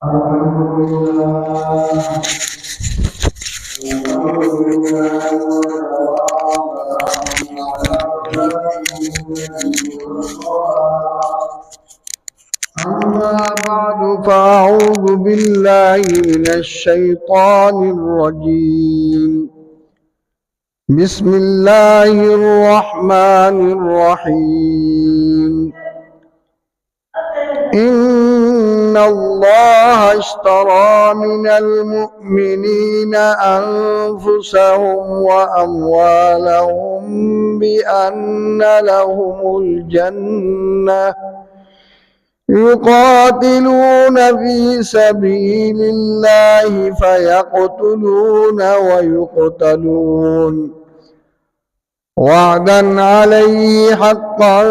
الحمد لله أما بعد فأعوذ بالله من الشيطان الرجيم بسم الله الرحمن الرحيم إن الله اشترى من المؤمنين أنفسهم وأموالهم بأن لهم الجنة يقاتلون في سبيل الله فيقتلون ويقتلون وعدا عليه حقا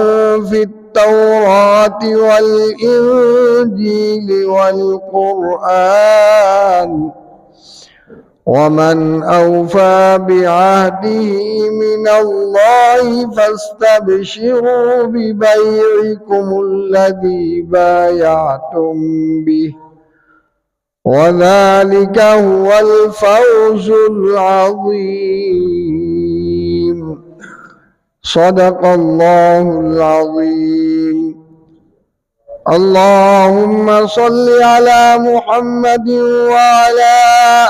في التوراة والإنجيل والقرآن ومن أوفى بعهده من الله فاستبشروا ببيعكم الذي بايعتم به وذلك هو الفوز العظيم صدق الله العظيم اللهم صل على محمد وعلى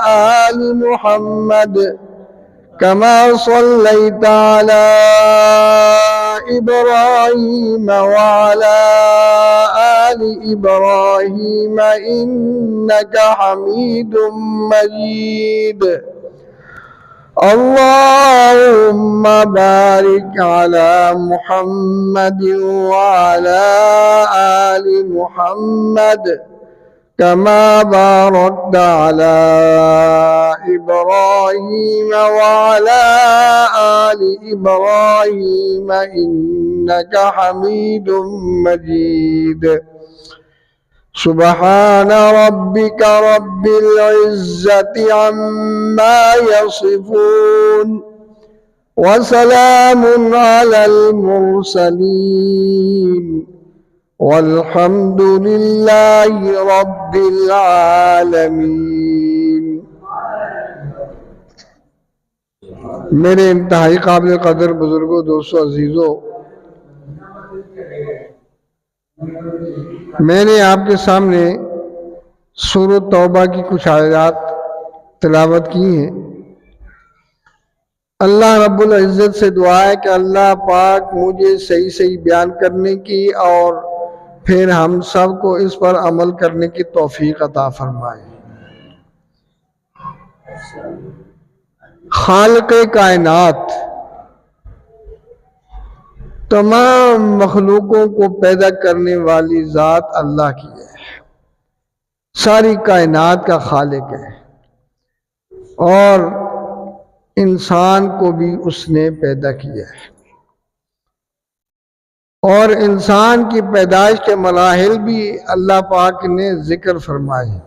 آل محمد كما صليت على إبراهيم وعلى آل إبراهيم إنك حميد مجيد اللهم بارك على محمد وعلى آل محمد كما باركت على إبراهيم وعلى آل إبراهيم إنك حميد مجيد سبحان ربك رب العزة عما يصفون وسلام على المرسلين والحمد لله رب العالمين. میرے انتہائی قابل قدر بزرگوں، دوستوں، عزیزوں، میں نے آپ کے سامنے سورۃ توبہ کی کچھ آیات تلاوت کی ہیں. اللہ رب العزت سے دعا ہے کہ اللہ پاک مجھے صحیح صحیح بیان کرنے کی اور پھر ہم سب کو اس پر عمل کرنے کی توفیق عطا فرمائے. خالق کائنات تمام مخلوقوں کو پیدا کرنے والی ذات اللہ کی ہے، ساری کائنات کا خالق ہے، اور انسان کو بھی اس نے پیدا کیا ہے. اور انسان کی پیدائش کے مراحل بھی اللہ پاک نے ذکر فرمائے ہیں.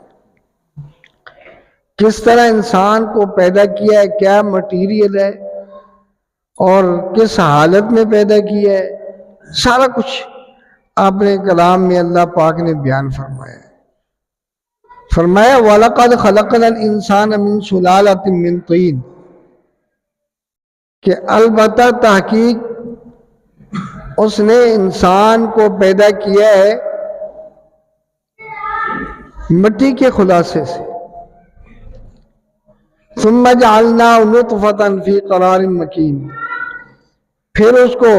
کس طرح انسان کو پیدا کیا ہے، کیا مٹیریل ہے اور کس حالت میں پیدا کیا ہے، سارا کچھ اپنے کلام میں اللہ پاک نے بیان فرمایا ہے. فرمایا وَلَقَدْ خَلَقْنَا الْإِنسَانَ مِنْ سُلَالَةٍ مِّن طِينٍ، کہ البتہ تحقیق اس نے انسان کو پیدا کیا ہے مٹی کے خلاصے سے. ثُمَّ جَعَلْنَاهُ نُطْفَةً فِي قَرَارٍ مَّكِينٍ، پھر اس کو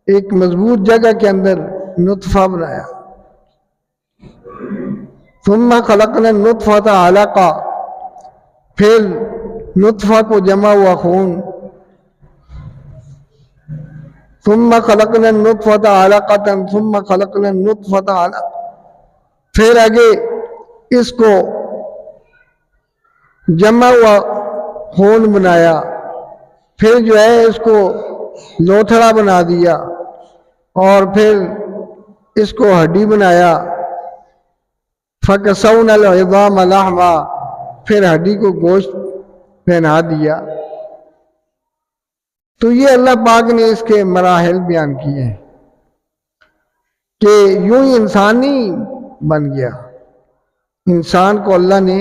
ایک مضبوط جگہ کے اندر نطفہ بنایا. ثُمَّ خَلَقْنَا النُّطْفَةَ عَلَقَةً، پھر نطفہ کو جمع ہوا خون. ثُمَّ خَلَقْنَا النُّطْفَةَ عَلَقَةً ثُمَّ خَلَقْنَا النُّطْفَةَ عَلَقَةً، پھر آگے اس کو جمع ہوا خون بنایا، پھر جو ہے اس کو لوتھڑا بنا دیا، اور پھر اس کو ہڈی بنایا. فَكَسَوْنَا الْعِظَامَ لَحْمًا، پھر ہڈی کو گوشت پہنا دیا. تو یہ اللہ پاک نے اس کے مراحل بیان کیے ہیں کہ یوں ہی انسان نہیں بن گیا، انسان کو اللہ نے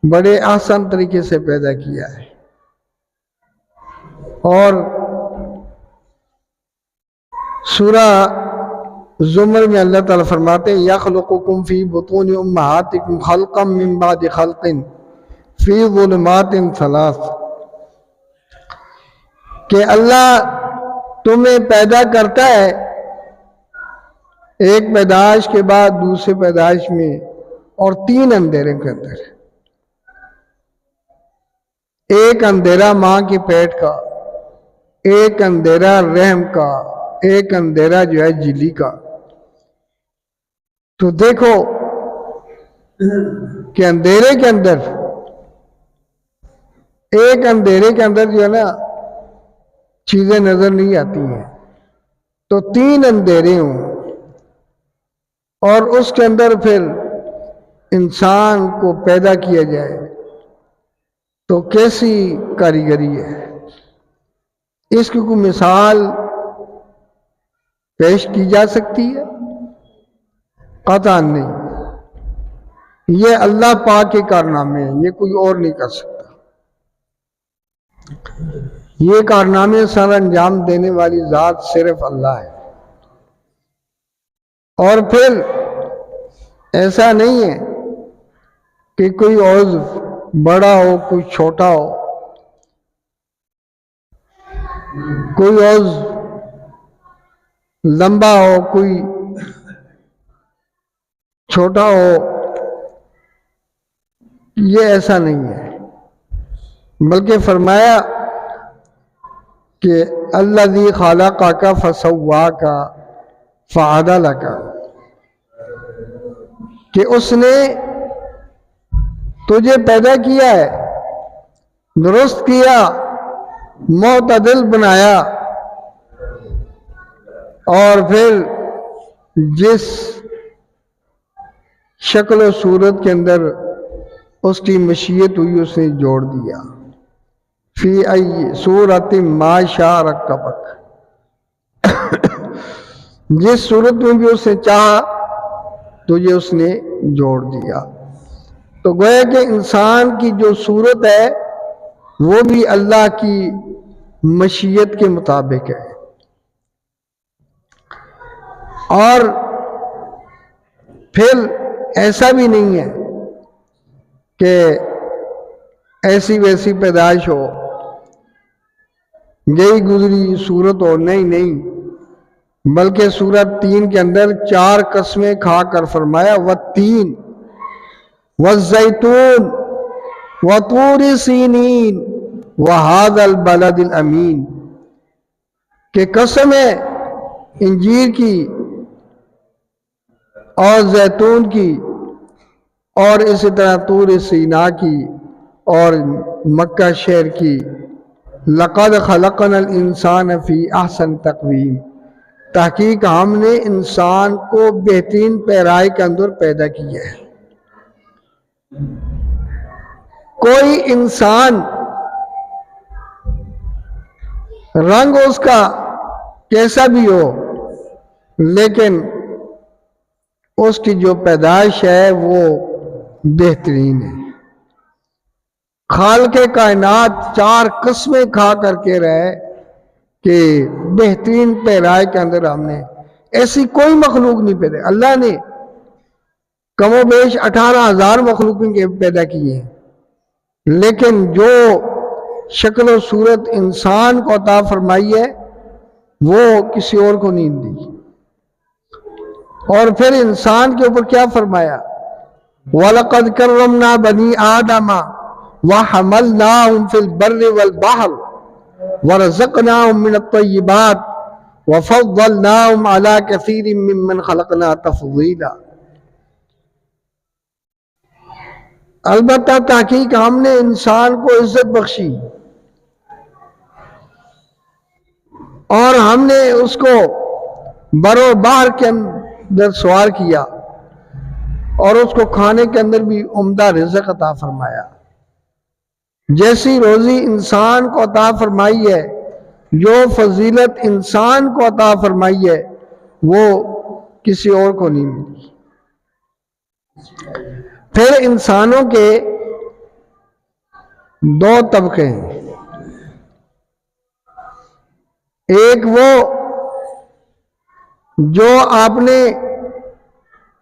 بڑے آسان طریقے سے پیدا کیا ہے، اور سورہ زمر میں اللہ تعالیٰ فرماتے ہیں یخلقکم فی بطون امہاتکم خلقا من بعد خلق فی ظلمات ثلاث، کہ اللہ تمہیں پیدا کرتا ہے ایک پیدائش کے بعد دوسرے پیدائش میں، اور 3 اندھیرے کے اندر، ایک اندھیرا ماں کے پیٹ کا، ایک اندھیرا رحم کا، ایک اندھیرا جو ہے جھلی کا۔ تو دیکھو کہ اندھیرے کے اندر، ایک اندھیرے کے اندر جو ہے نا چیزیں نظر نہیں آتی ہیں، تو 3 اندھیرے ہوں اور اس کے اندر پھر انسان کو پیدا کیا جائے تو کیسی کاریگری ہے۔ اس کی کوئی مثال پیش کی جا سکتی ہے؟ قطعاً نہیں، یہ اللہ پاک کے کارنامے ہیں، یہ کوئی اور نہیں کر سکتا۔ یہ کارنامے سر انجام دینے والی ذات صرف اللہ ہے۔ اور پھر ایسا نہیں ہے کہ کوئی عضو بڑا ہو کوئی چھوٹا ہو، کوئی عضو لمبا ہو کوئی چھوٹا ہو، یہ ایسا نہیں ہے، بلکہ فرمایا کہ الذی خلقک فسواک فعدلک، کہ اس نے تجھے پیدا کیا ہے، درست کیا، معتدل بنایا، اور پھر جس شکل و صورت کے اندر اس کی مشیت ہوئی اس نے جوڑ دیا۔ فی ای صورت ما شاء رکبک، جس صورت میں بھی اس نے چاہا تجھے اس نے جوڑ دیا۔ تو گویا کہ انسان کی جو صورت ہے وہ بھی اللہ کی مشیت کے مطابق ہے، اور پھر ایسا بھی نہیں ہے کہ ایسی ویسی پیدائش ہو، گئی گزری صورت ہو، نہیں، بلکہ سورۃ 3 کے اندر 4 قسمیں کھا کر فرمایا والتین والزیتون وطور سینین وہذا البلد الامین، کہ قسم ہے انجیر کی اور زیتون کی اور اسی طرح طور سینا کی اور مکہ شہر کی، لقد خلقنا الانسان فی احسن تقویم، تحقیق ہم نے انسان کو بہترین پیرائی کے اندر پیدا کیا ہے۔ کوئی انسان رنگ اس کا کیسا بھی ہو، لیکن اس کی جو پیدائش ہے وہ بہترین ہے۔ خالق کائنات 4 قسمیں کھا کر کے رہے کہ بہترین پیرائے کے اندر ہم نے ایسی کوئی مخلوق نہیں پیدا، اللہ نے کم و بیش 18,000 مخلوقیں پیدا کی ہیں، لیکن جو شکل و صورت انسان کو عطا فرمائی ہے وہ کسی اور کو نہیں دی۔ اور پھر انسان کے اوپر کیا فرمایا، وَلَقَدْ كَرَّمْنَا بَنِي آدَمَ وَحَمَلْنَاهُمْ فِي الْبَرِّ وَالْبَحْرِ وَرَزَقْنَاهُمْ مِنَ الطَّيِّبَاتِ وَفَضَّلْنَاهُمْ عَلَى كَثِيرٍ مِّمَّنْ خَلَقْنَا تَفْضِيلًا۔ البتہ تحقیق ہم نے انسان کو عزت بخشی اور ہم نے اس کو بر و بحر کے اندر سوار کیا اور اس کو کھانے کے اندر بھی عمدہ رزق عطا فرمایا۔ جیسی روزی انسان کو عطا فرمائی ہے، جو فضیلت انسان کو عطا فرمائی ہے وہ کسی اور کو نہیں ملی۔ پھر انسانوں کے دو طبقے ہیں، ایک وہ جو آپ نے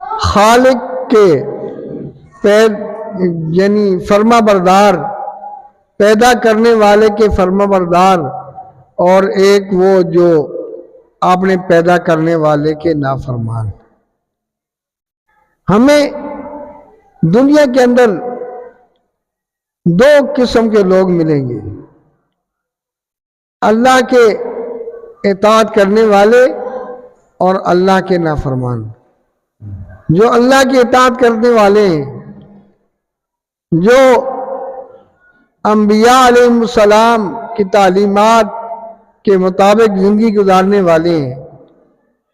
خالق کے یعنی فرما بردار، پیدا کرنے والے کے فرما بردار، اور ایک وہ جو آپ نے پیدا کرنے والے کے نافرمان۔ ہمیں دنیا کے اندر دو قسم کے لوگ ملیں گے، اللہ کے اطاعت کرنے والے اور اللہ کے نافرمان۔ جو اللہ کی اطاعت کرنے والے ہیں، جو انبیاء علیہ السلام کی تعلیمات کے مطابق زندگی گزارنے والے ہیں،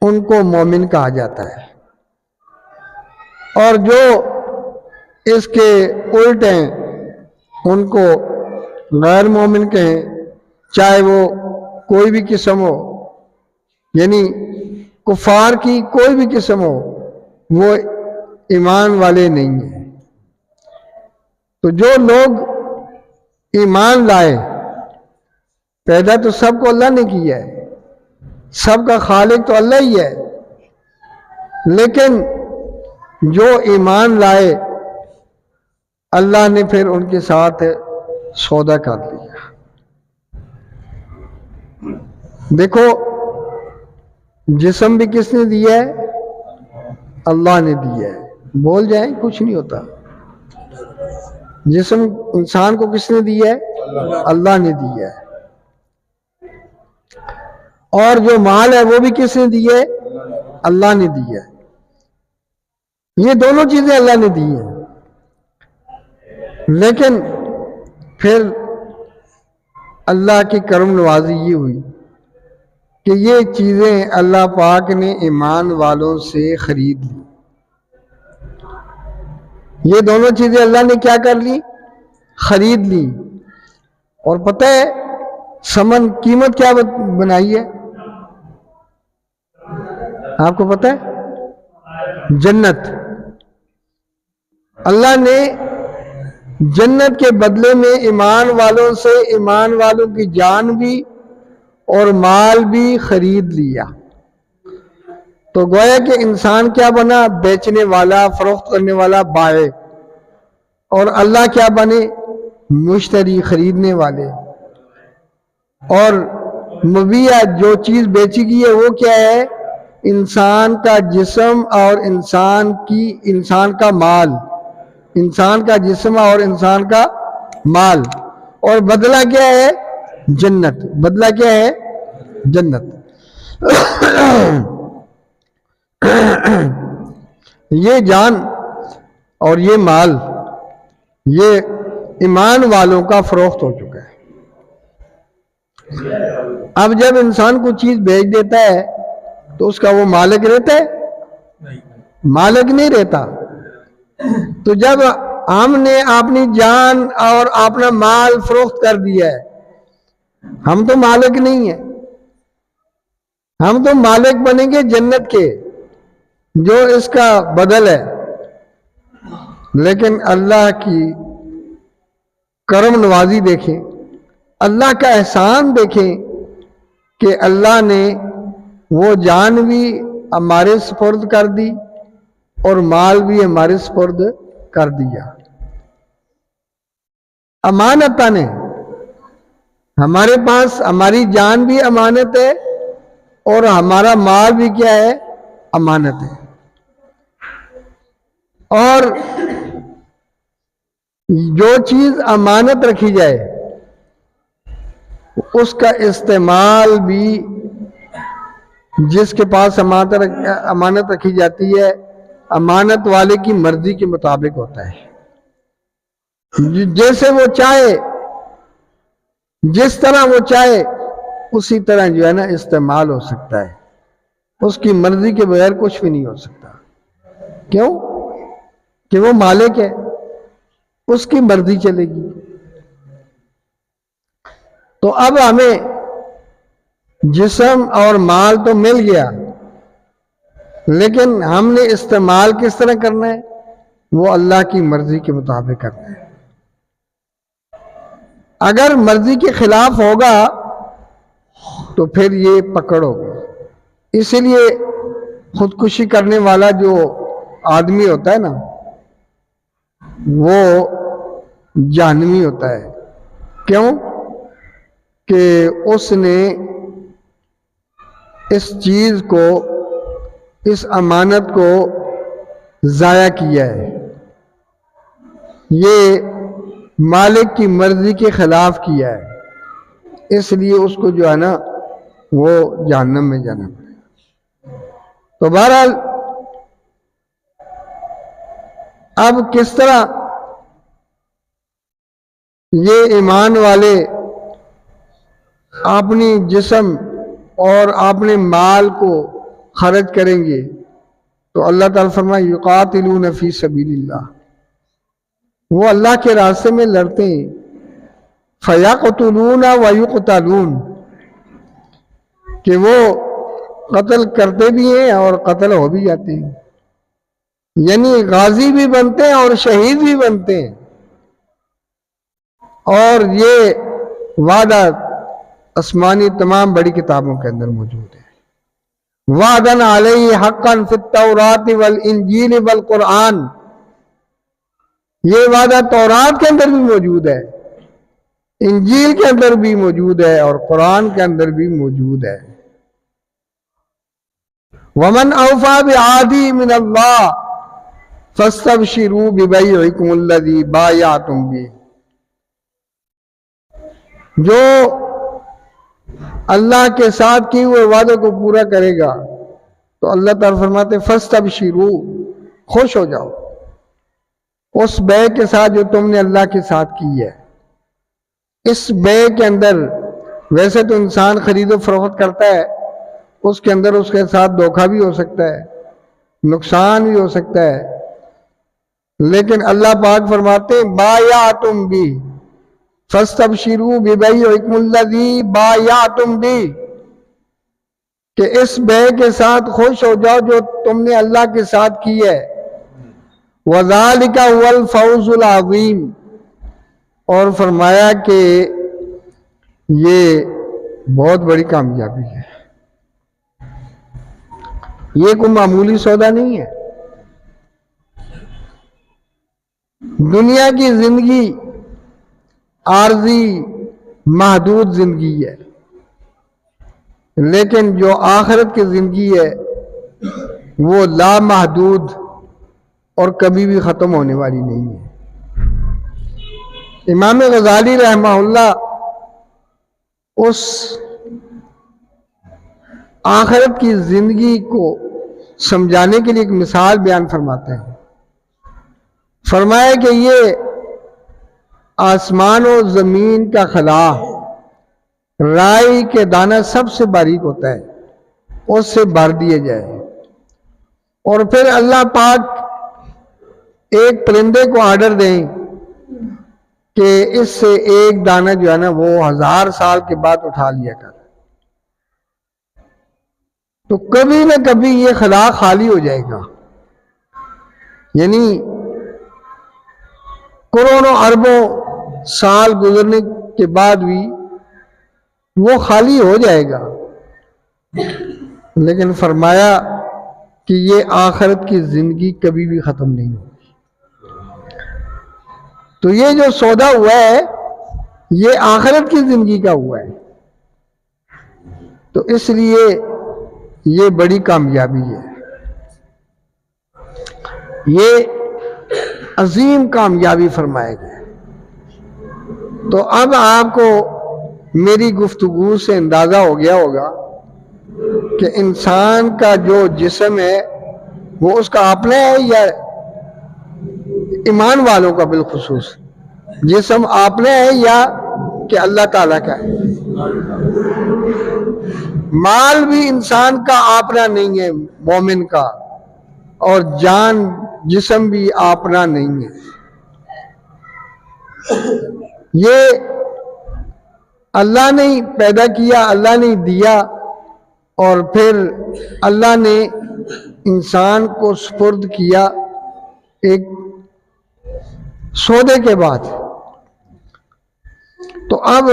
ان کو مومن کہا جاتا ہے، اور جو اس کے الٹ ہیں ان کو غیر مومن کہیں، چاہے وہ کوئی بھی قسم ہو، یعنی کفار کی کوئی بھی قسم ہو، وہ ایمان والے نہیں ہیں۔ تو جو لوگ ایمان لائے، پیدا تو سب کو اللہ نے کیا ہے، سب کا خالق تو اللہ ہی ہے، لیکن جو ایمان لائے اللہ نے پھر ان کے ساتھ سودا کر لیا۔ دیکھو، جسم بھی کس نے دیا ہے؟ اللہ نے دیا ہے، بول جائیں کچھ نہیں ہوتا۔ جسم انسان کو کس نے دیا ہے؟ اللہ نے دیا ہے۔ اور جو مال ہے وہ بھی کس نے دیا ہے؟ اللہ نے دیا ہے۔ یہ دونوں چیزیں اللہ نے دی ہیں، لیکن پھر اللہ کی کرم نوازی یہ ہوئی کہ یہ چیزیں اللہ پاک نے ایمان والوں سے خرید لی۔ یہ دونوں چیزیں اللہ نے کیا کر لی؟ خرید لی۔ اور پتہ ہے ثمن، قیمت کیا بنائی ہے؟ آپ کو پتہ ہے؟ جنت۔ اللہ نے جنت کے بدلے میں ایمان والوں سے ایمان والوں کی جان بھی اور مال بھی خرید لیا۔ تو گویا کہ انسان کیا بنا؟ بیچنے والا، فروخت کرنے والا، بائع، اور اللہ کیا بنے؟ مشتری، خریدنے والے۔ اور مبیع، جو چیز بیچی گئی ہے وہ کیا ہے؟ انسان کا جسم اور انسان کا مال، انسان کا جسم اور انسان کا مال، اور بدلہ کیا ہے؟ جنت۔ بدلہ کیا ہے؟ جنت۔ یہ جان اور یہ مال، یہ ایمان والوں کا فروخت ہو چکا ہے۔ اب جب انسان کو چیز بیچ دیتا ہے تو اس کا وہ مالک رہتا ہے؟ مالک نہیں رہتا۔ تو جب ہم نے اپنی جان اور اپنا مال فروخت کر دیا ہے، ہم تو مالک نہیں ہیں، ہم تو مالک بنیں گے جنت کے، جو اس کا بدل ہے۔ لیکن اللہ کی کرم نوازی دیکھیں، اللہ کا احسان دیکھیں کہ اللہ نے وہ جان بھی ہمارے سپرد کر دی اور مال بھی ہمارے سپرد کر دیا۔ امانتاً ہے ہمارے پاس، ہماری جان بھی امانت ہے اور ہمارا مال بھی کیا ہے؟ امانت ہے۔ اور جو چیز امانت رکھی جائے اس کا استعمال بھی جس کے پاس امانت رکھی جاتی ہے، امانت والے کی مرضی کے مطابق ہوتا ہے۔ جیسے وہ چاہے، جس طرح وہ چاہے، اسی طرح جو ہے نا استعمال ہو سکتا ہے۔ اس کی مرضی کے بغیر کچھ بھی نہیں ہو سکتا۔ کیوں؟ کہ وہ مالک ہے، اس کی مرضی چلے گی۔ تو اب ہمیں جسم اور مال تو مل گیا، لیکن ہم نے استعمال کس طرح کرنا ہے؟ وہ اللہ کی مرضی کے مطابق کرنا ہے. اگر مرضی کے خلاف ہوگا تو پھر یہ پکڑ ہوگا. اسی لیے خودکشی کرنے والا جو آدمی ہوتا ہے نا وہ جہنمی ہوتا ہے. کیوں؟ کہ اس نے اس چیز کو، اس امانت کو ضائع کیا ہے، یہ مالک کی مرضی کے خلاف کیا ہے، اس لیے اس کو جو ہے نا وہ جہنم میں جانا پڑے. تو بہرحال اب کس طرح یہ ایمان والے اپنی جسم اور اپنے مال کو خرچ کریں گے؟ تو اللہ تعالیٰ فرمائے یقاتلون فی سبیل اللہ، وہ اللہ کے راستے میں لڑتے ہیں. فیقتلون ویقتلون، کہ وہ قتل کرتے بھی ہیں اور قتل ہو بھی جاتے ہیں، یعنی غازی بھی بنتے ہیں اور شہید بھی بنتے ہیں. اور یہ وعدہ آسمانی تمام بڑی کتابوں کے اندر موجود ہے. وعدن علیہ حقا فی التوراۃ والانجیل والقرآن، یہ وعدہ تورات کے اندر بھی موجود ہے، انجیل کے اندر بھی موجود ہے اور قرآن کے اندر بھی موجود ہے. ومن اوفی بعہدہ من اللہ فاستبشروا ببیعکم الذی بایعتم بہ، جو اللہ کے ساتھ کیے ہوئے وعدے کو پورا کرے گا تو اللہ تعالیٰ فرماتے فاستبشروا، خوش ہو جاؤ اس بیع کے ساتھ جو تم نے اللہ کے ساتھ کی ہے. اس بیع کے اندر ویسے تو انسان خرید و فروخت کرتا ہے، اس کے اندر اس کے ساتھ دھوکہ بھی ہو سکتا ہے، نقصان بھی ہو سکتا ہے، لیکن اللہ پاک فرماتے بایعتم بہ فاستبشروا ببیعکم الذی بایعتم بہ، کہ اس بیع کے ساتھ خوش ہو جاؤ جو تم نے اللہ کے ساتھ کی ہے. وذالک هو الفوز العظیم، اور فرمایا کہ یہ بہت بڑی کامیابی ہے، یہ کوئی معمولی سودا نہیں ہے. دنیا کی زندگی عارضی محدود زندگی ہے، لیکن جو آخرت کی زندگی ہے وہ لامحدود اور کبھی بھی ختم ہونے والی نہیں ہے. امام غزالی رحمہ اللہ اس آخرت کی زندگی کو سمجھانے کے لیے ایک مثال بیان فرماتے ہیں. فرمایا کہ یہ آسمان و زمین کا خلا رائی کے دانہ سب سے باریک ہوتا ہے، اس سے بھر دیے جائے اور پھر اللہ پاک ایک پرندے کو آرڈر دیں کہ اس سے ایک دانہ جو ہے نا وہ 1000 سال کے بعد اٹھا لیا کر، تو کبھی نہ کبھی یہ خلا خالی ہو جائے گا. یعنی کروڑوں اربوں سال گزرنے کے بعد بھی وہ خالی ہو جائے گا. لیکن فرمایا کہ یہ آخرت کی زندگی کبھی بھی ختم نہیں ہوگی. تو یہ جو سودا ہوا ہے یہ آخرت کی زندگی کا ہوا ہے، تو اس لیے یہ بڑی کامیابی ہے، یہ عظیم کامیابی فرمائے گئے. تو اب آپ کو میری گفتگو سے اندازہ ہو گیا ہوگا کہ انسان کا جو جسم ہے وہ اس کا اپنا ہے یا ایمان والوں کا بالخصوص جسم اپنا ہے یا کہ اللہ تعالیٰ کا ہے. مال بھی انسان کا اپنا نہیں ہے مومن کا، اور جان جسم بھی اپنا نہیں ہے. یہ اللہ نے پیدا کیا، اللہ نے دیا، اور پھر اللہ نے انسان کو سپرد کیا ایک سودے کے بعد تو اب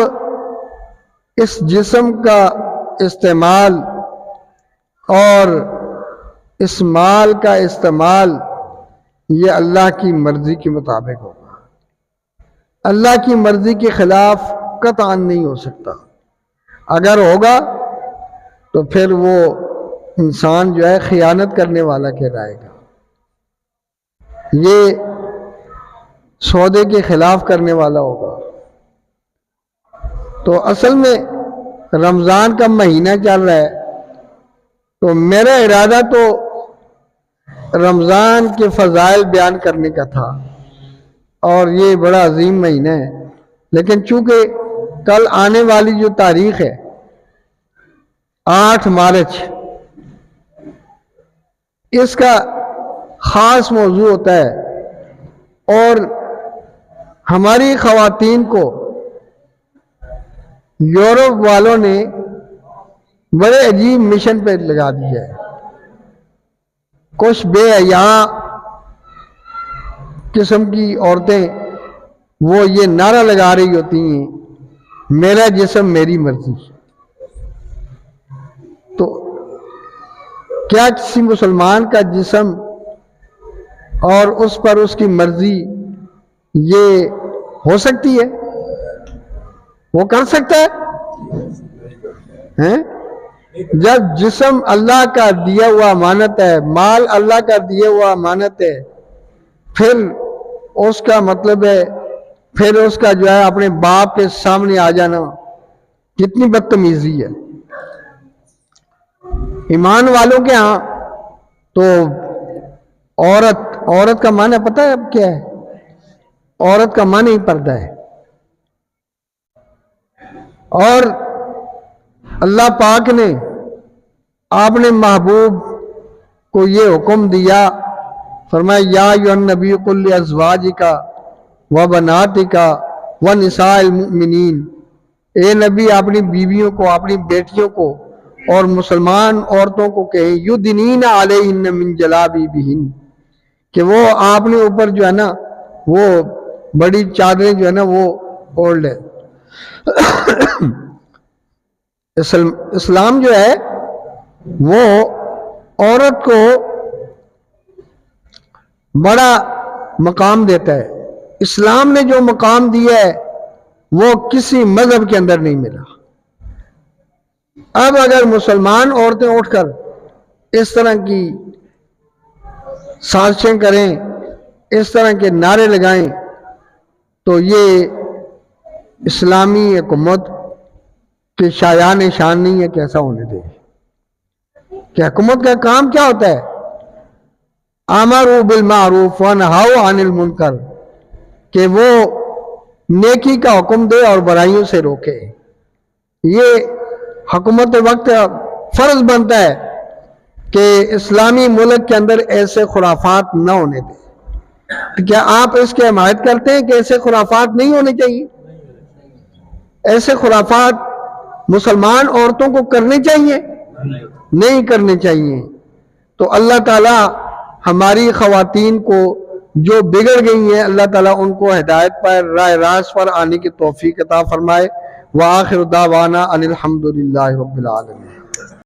اس جسم کا استعمال اور اس مال کا استعمال یہ اللہ کی مرضی کے مطابق ہوگا. اللہ کی مرضی کے خلاف قطعاً نہیں ہو سکتا. اگر ہوگا تو پھر وہ انسان جو ہے خیانت کرنے والا کہلائے گا. یہ سودے کے خلاف کرنے والا ہوگا. تو اصل میں رمضان کا مہینہ چل رہا ہے تو میرا ارادہ تو رمضان کے فضائل بیان کرنے کا تھا اور یہ بڑا عظیم مہینہ ہے، لیکن چونکہ کل آنے والی جو تاریخ ہے 8 مارچ، اس کا خاص موضوع ہوتا ہے اور ہماری خواتین کو یورپ والوں نے بڑے عجیب مشن پہ لگا دیا ہے. کچھ بے حیا قسم کی عورتیں وہ یہ نعرہ لگا رہی ہوتی ہیں میرا جسم میری مرضی. تو کیا کسی مسلمان کا جسم اور اس پر اس کی مرضی یہ ہو سکتی ہے؟ وہ کر سکتا ہے؟ جب جسم اللہ کا دیا ہوا امانت ہے، مال اللہ کا دیا ہوا امانت ہے، پھر اس کا مطلب ہے پھر اس کا جو ہے اپنے باپ کے سامنے آ جانا کتنی بدتمیزی ہے. ایمان والوں کے ہاں تو عورت کا معنی پتہ ہے اب کیا ہے؟ عورت کا معنی ہی پردہ ہے. اور اللہ پاک نے آپ نے محبوب کو یہ حکم دیا، فرمایا یا ایھا النبی قل لازواجک وبناتک ونساء المؤمنین، اے نبی اپنی بیویوں کو، اپنی بیٹیوں کو اور مسلمان عورتوں کو کہیں یدنین علیہن من جلابیبہن، کہ وہ آپ نے اوپر جو ہے نا وہ بڑی چادریں جو ہے نا وہ اوڑھ لے. اسلام جو ہے وہ عورت کو بڑا مقام دیتا ہے. اسلام نے جو مقام دیا ہے وہ کسی مذہب کے اندر نہیں ملا. اب اگر مسلمان عورتیں اٹھ کر اس طرح کی سازشیں کریں، اس طرح کے نعرے لگائیں، تو یہ اسلامی حکومت کے شایان شان نہیں ہے کہ ایسا ہونے دے. کہ حکومت کا کام کیا ہوتا ہے؟ امروا بالمعروف ونہوا عن المنکر، کہ وہ نیکی کا حکم دے اور برائیوں سے روکے. یہ حکومت وقت فرض بنتا ہے کہ اسلامی ملک کے اندر ایسے خرافات نہ ہونے دیں. کیا آپ اس کی حمایت کرتے ہیں کہ ایسے خرافات نہیں ہونے چاہیے؟ ایسے خرافات مسلمان عورتوں کو کرنے چاہیے؟ نہیں کرنے چاہیے. تو اللہ تعالی ہماری خواتین کو جو بگڑ گئی ہیں، اللہ تعالیٰ ان کو ہدایت پر، راہ راست پر آنے کی توفیق عطا فرمائے. وآخر دعوانا ان الحمد للہ رب العالمین.